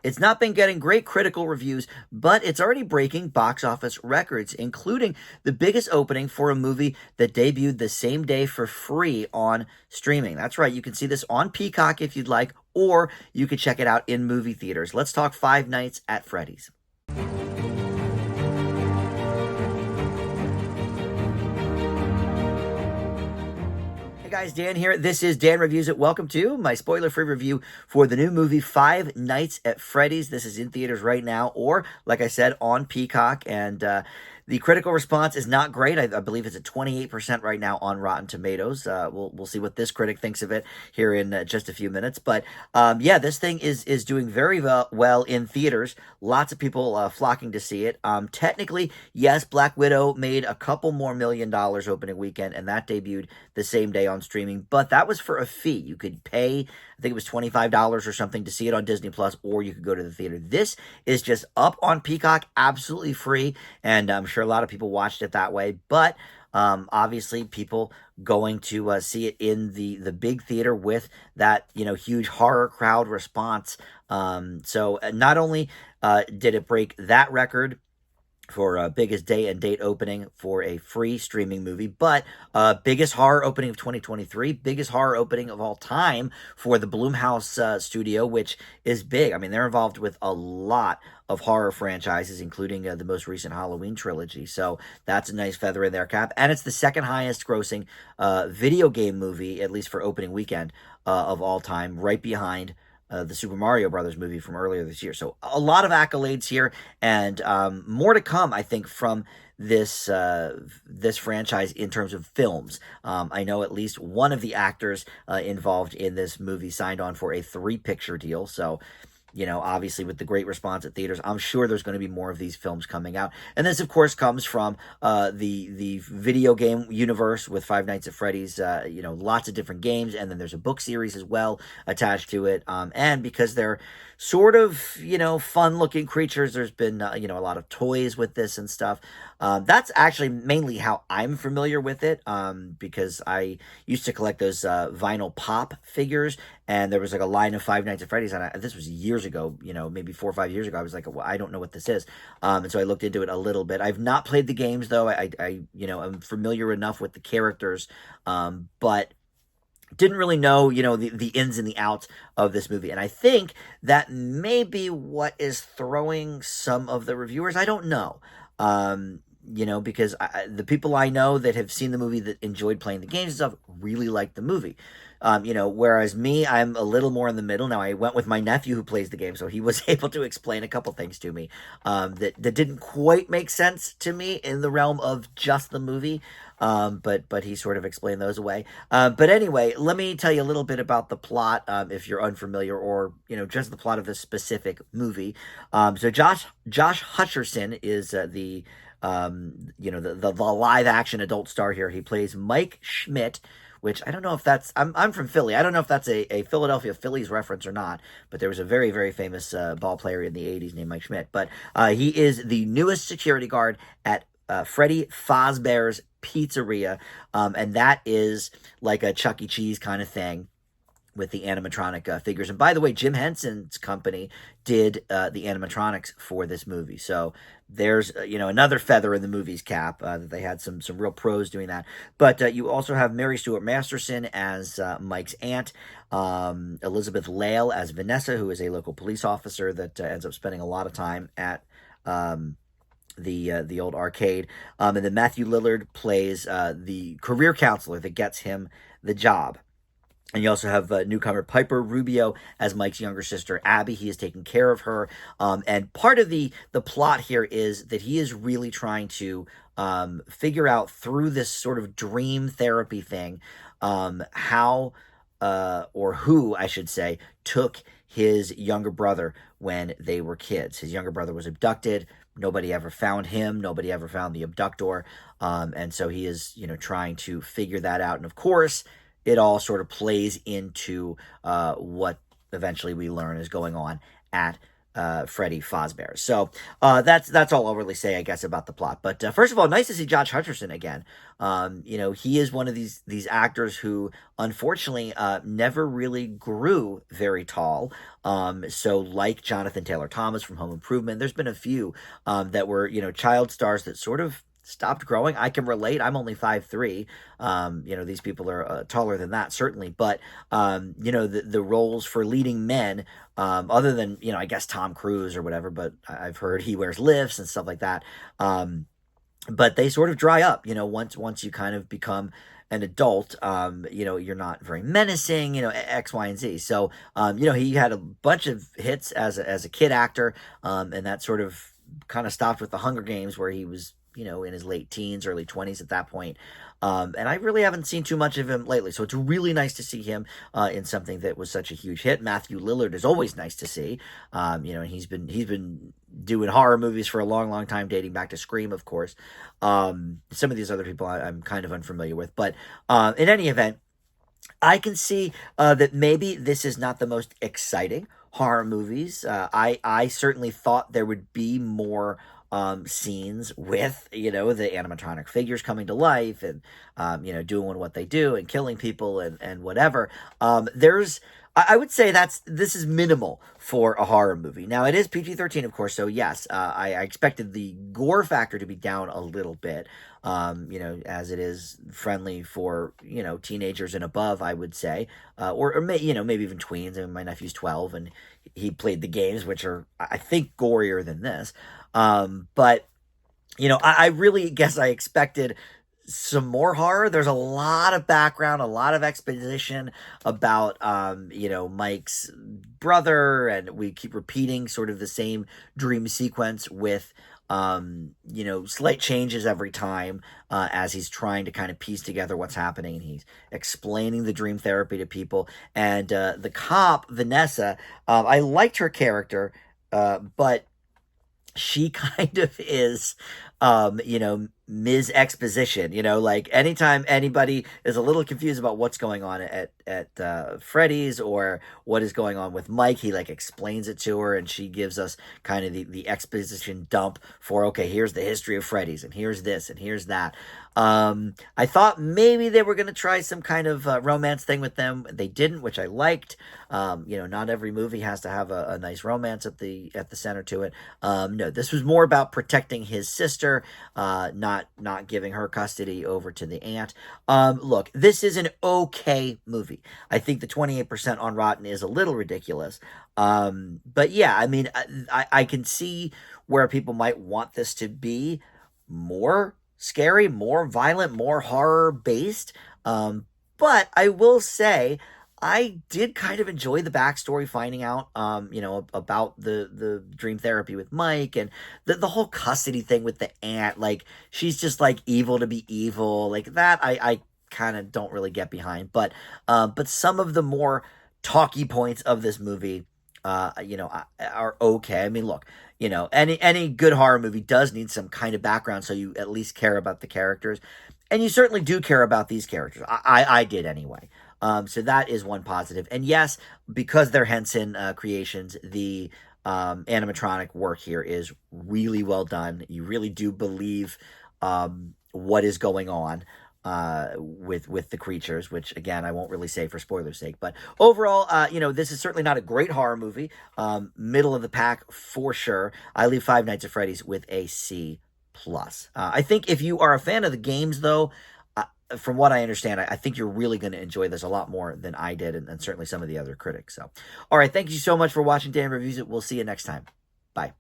It's not been getting great critical reviews, but it's already breaking box office records, including the biggest opening for a movie that debuted the same day for free on streaming. That's right, you can see this on Peacock if you'd like, or you could check it out in movie theaters. Let's talk Five Nights at Freddy's. Hey guys, Dan here. This is Dan Reviews It. Welcome to my spoiler-free review for the new movie Five Nights at Freddy's. This is in theaters right now, or like I said, on Peacock. And the critical response is not great. I believe it's at 28% right now on Rotten Tomatoes. We'll see what this critic thinks of it here in just a few minutes. But yeah, this thing is doing very well in theaters. Lots of people flocking to see it. Technically, yes, Black Widow made a couple more $1 million opening weekend, and that debuted the same day on streaming. But that was for a fee. You could pay, I think it was $25 or something to see it on Disney Plus, or you could go to the theater. This is just up on Peacock, absolutely free, and I'm sure a lot of people watched it that way. But obviously, people going to see it in the big theater with that huge horror crowd response. So not only did it break that record for biggest day and date opening for a free streaming movie, but biggest horror opening of 2023, biggest horror opening of all time for the Blumhouse studio, which is big. I mean, they're involved with a lot of horror franchises, including the most recent Halloween trilogy. So that's a nice feather in their cap. And it's the second highest grossing video game movie, at least for opening weekend, of all time, right behind the Super Mario Brothers movie from earlier this year. So a lot of accolades here, and more to come, I think, from this this franchise in terms of films. I know at least one of the actors involved in this movie signed on for a 3-picture deal. So, obviously with the great response at theaters, I'm sure there's going to be more of these films coming out. And this, of course, comes from the video game universe with Five Nights at Freddy's, lots of different games, and then there's a book series as well attached to it. And because they're sort of, fun-looking creatures, there's been, a lot of toys with this and stuff. That's actually mainly how I'm familiar with it, because I used to collect those vinyl pop figures, and there was like a line of Five Nights at Freddy's, and this was years ago, maybe 4 or 5 years ago. I was like, well, I don't know what this is, and so I looked into it a little bit. I've not played the games though. I'm familiar enough with the characters, but didn't really know, the ins and the outs of this movie. And I think that may be what is throwing some of the reviewers. I don't know. Because the people I know that have seen the movie that enjoyed playing the games and stuff really liked the movie. Whereas me, I'm a little more in the middle. Now, I went with my nephew who plays the game, so he was able to explain a couple things to me that didn't quite make sense to me in the realm of just the movie. But he sort of explained those away. But anyway, let me tell you a little bit about the plot, if you're unfamiliar, or, just the plot of this specific movie. So Josh Hutcherson is the live action adult star here. He plays Mike Schmidt, which I don't know if that's, I'm from Philly. I don't know if that's a Philadelphia Phillies reference or not, but there was a very, very famous ball player in the 80s named Mike Schmidt. But he is the newest security guard at Freddy Fazbear's Pizzeria, and that is like a Chuck E. Cheese kind of thing with the animatronic figures. And by the way, Jim Henson's company did the animatronics for this movie. So there's, another feather in the movie's cap, that they had some real pros doing that. But you also have Mary Stuart Masterson as Mike's aunt, Elizabeth Lale as Vanessa, who is a local police officer that ends up spending a lot of time at the old arcade. And then Matthew Lillard plays the career counselor that gets him the job. And you also have newcomer Piper Rubio as Mike's younger sister, Abby. He is taking care of her. And part of the plot here is that he is really trying to figure out through this sort of dream therapy thing how, or who, I should say, took his younger brother when they were kids. His younger brother was abducted. Nobody ever found him. Nobody ever found the abductor. And so he is, trying to figure that out. And of course, it all sort of plays into what eventually we learn is going on at Freddy Fazbear. So that's all I'll really say, I guess, about the plot. But first of all, nice to see Josh Hutcherson again. He is one of these actors who unfortunately never really grew very tall. So like Jonathan Taylor Thomas from Home Improvement, there's been a few that were child stars that sort of stopped growing. I can relate. I'm only 5'3". These people are taller than that, certainly. But, the roles for leading men, other than, I guess Tom Cruise or whatever, but I've heard he wears lifts and stuff like that. But they sort of dry up, once you kind of become an adult, you're not very menacing, X, Y, and Z. So, he had a bunch of hits as a kid actor, and that sort of kind of stopped with the Hunger Games, where he was in his late teens, early 20s at that point. And I really haven't seen too much of him lately. So it's really nice to see him in something that was such a huge hit. Matthew Lillard is always nice to see. And he's been doing horror movies for a long, long time, dating back to Scream, of course. Some of these other people I'm kind of unfamiliar with. But in any event, I can see that maybe this is not the most exciting horror movies. I certainly thought there would be more scenes with, the animatronic figures coming to life and, doing what they do and killing people and whatever. I would say this is minimal for a horror movie. Now, it is PG-13, of course, so yes, I expected the gore factor to be down a little bit, as it is friendly for, teenagers and above, I would say, or maybe even tweens. I mean, my nephew's 12, and he played the games, which are, I think, gorier than this. But, I really guess I expected some more horror. There's a lot of background, a lot of exposition about, Mike's brother, and we keep repeating sort of the same dream sequence with, slight changes every time, as he's trying to kind of piece together what's happening. And he's explaining the dream therapy to people. And, the cop, Vanessa, I liked her character, but she kind of is, Ms. Exposition, like anytime anybody is a little confused about what's going on at Freddy's or what is going on with Mike, he like explains it to her, and she gives us kind of the exposition dump for, okay, here's the history of Freddy's, and here's this, and here's that. I thought maybe they were going to try some kind of romance thing with them. They didn't, which I liked. Not every movie has to have a nice romance at the center to it. No, this was more about protecting his sister, not giving her custody over to the aunt. Look, this is an okay movie. I think the 28% on Rotten is a little ridiculous. But yeah, I mean, I can see where people might want this to be more scary, more violent, more horror based. But I will say, I did kind of enjoy the backstory, finding out, about the dream therapy with Mike, and the whole custody thing with the aunt. Like, she's just like evil to be evil, like that. I kind of don't really get behind, but some of the more talky points of this movie, are okay. I mean, look, any good horror movie does need some kind of background, so you at least care about the characters, and you certainly do care about these characters. I did anyway. So that is one positive. And yes, because they're Henson creations, the animatronic work here is really well done. You really do believe what is going on with the creatures, which again I won't really say for spoilers' sake. But overall, this is certainly not a great horror movie. Middle of the pack for sure. I leave Five Nights at Freddy's with a C+. I think if you are a fan of the games, though, from what I understand, I think you're really going to enjoy this a lot more than I did, and certainly some of the other critics. So, all right, thank you so much for watching Dan Reviews It. We'll see you next time. Bye.